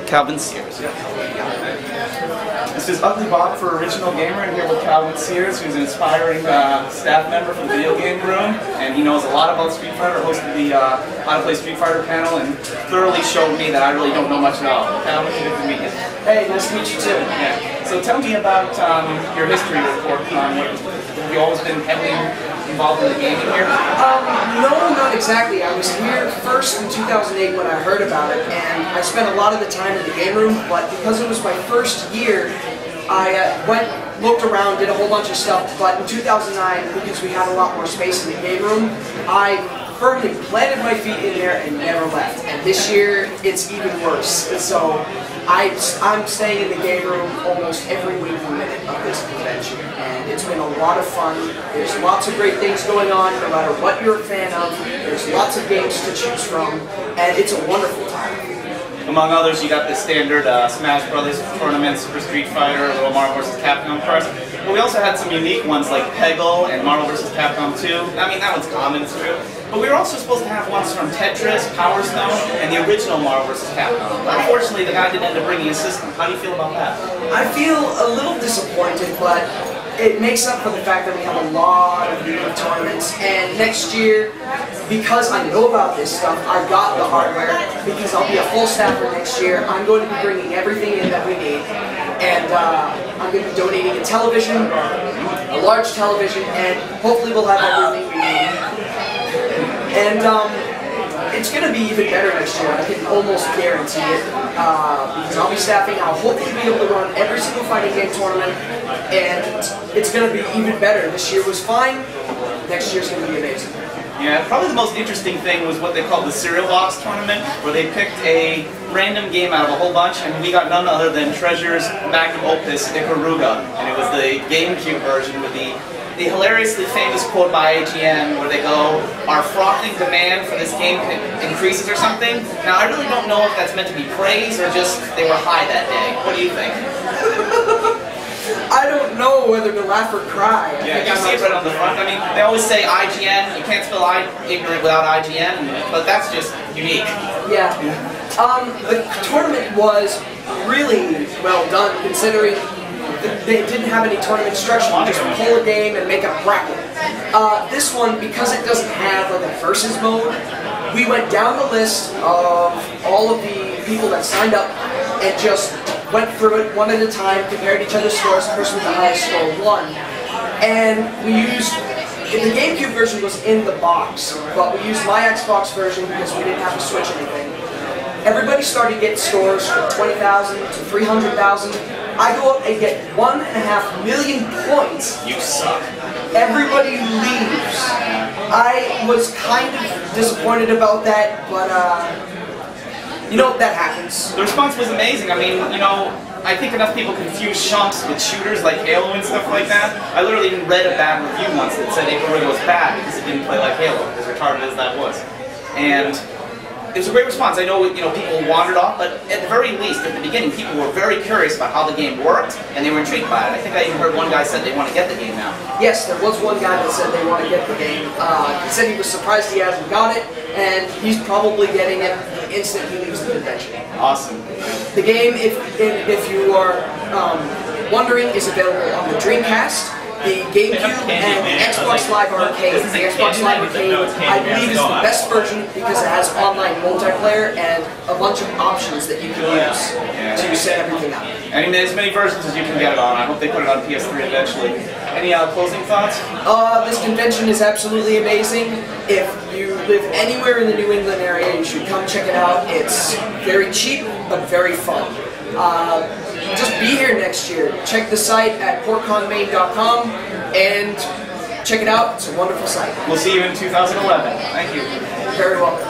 Calvin Cyr. This is Ugly Bob for Original Gamer, and here with Calvin Cyr, who's an inspiring staff member for the Video Game Room, and he knows a lot about Street Fighter, hosted the How to Play Street Fighter panel, and thoroughly showed me that I really don't know much at all. Calvin, good to meet you. Hey, nice to meet you too. Yeah. So tell me about your history with Portcon. Have you always been heavily involved in the gaming here? No, not exactly. I was here first in 2008 when I heard about it, and I spent a lot of the time in the game room, but because it was my first year, I looked around, did a whole bunch of stuff, but in 2009, because we had a lot more space in the game room, I firmly planted my feet in there and never left. And this year, it's even worse. So I'm staying in the game room almost every waking minute of this convention, and it's been a lot of fun. There's lots of great things going on, no matter what you're a fan of. There's lots of games to choose from, and it's a wonderful time. Among others, you got the standard Smash Brothers tournament, Super Street Fighter, little Marvel vs. Capcom cards. But we also had some unique ones like Peggle and Marvel vs. Capcom 2. I mean, that one's common, it's true. But we were also supposed to have ones from Tetris, Power Stone, and the original Marvel vs. Capcom. Unfortunately, the guy didn't end up bringing a system. How do you feel about that? I feel a little disappointed, but it makes up for the fact that we have a lot of new tournaments, and next year, because I know about this stuff, I got the hardware, because I'll be a full staffer next year. I'm going to be bringing everything in that we need, and I'm going to be donating a television, a large television, and hopefully we'll have everything we need. And it's going to be even better next year. I can almost guarantee it, because I'll be staffing. I'll hopefully be able to run every single fighting game tournament, and it's going to be even better. This year was fine. Next year's going to be amazing. Yeah, probably the most interesting thing was what they called the Cereal Box Tournament, where they picked a random game out of a whole bunch, and we got none other than Treasure's magnum opus, Ikaruga, and it was the GameCube version with the hilariously famous quote by AGN where they go, "Our frothing demand for this game increases," or something. Now, I really don't know if that's meant to be praise or just they were high that day. What do you think? I don't know whether to laugh or cry. Yeah, you see it right on the front. I mean, they always say IGN, you can't spell ignorant without IGN, but that's just unique. Yeah. The tournament was really well done, considering they didn't have any tournament structure. You just pull a game and make a bracket. This one, because it doesn't have like a versus mode, we went down the list of all of the people that signed up and just went through it one at a time, compared each other's scores. The person with the highest score won. And we used, the GameCube version was in the box, but we used my Xbox version because we didn't have to switch anything. Everybody started getting scores from 20,000 to 300,000. I go up and get 1.5 million points. You suck. Everybody leaves. I was kind of disappointed about that, but you know, that happens. The response was amazing. I mean, you know, I think enough people confuse chumps with shooters like Halo and stuff like that. I literally even read a bad review once that said Ikaruga was bad because it didn't play like Halo, as retarded as that was. And it was a great response. I know, you know, people wandered off, but at the very least, at the beginning, people were very curious about how the game worked, and they were intrigued by it. I think I even heard one guy said they want to get the game now. Yes, there was one guy that said they want to get the game. He said he was surprised he hasn't got it, and he's probably getting it the instant he leaves the convention. Awesome. The game, if you are wondering, is available on the Dreamcast, the GameCube, and the Xbox Live Arcade. The Xbox Live Arcade, I believe, is the best version because it has online multiplayer and a bunch of options that you can use to set everything up. I mean, as many versions as you can get it on. I hope they put it on PS3 eventually. Any closing thoughts? This convention is absolutely amazing. If you live anywhere in the New England area, you should come check it out. It's very cheap, but very fun. Just be here next year. Check the site at portconmaine.com and check it out. It's a wonderful site. We'll see you in 2011. Thank you. You're very welcome.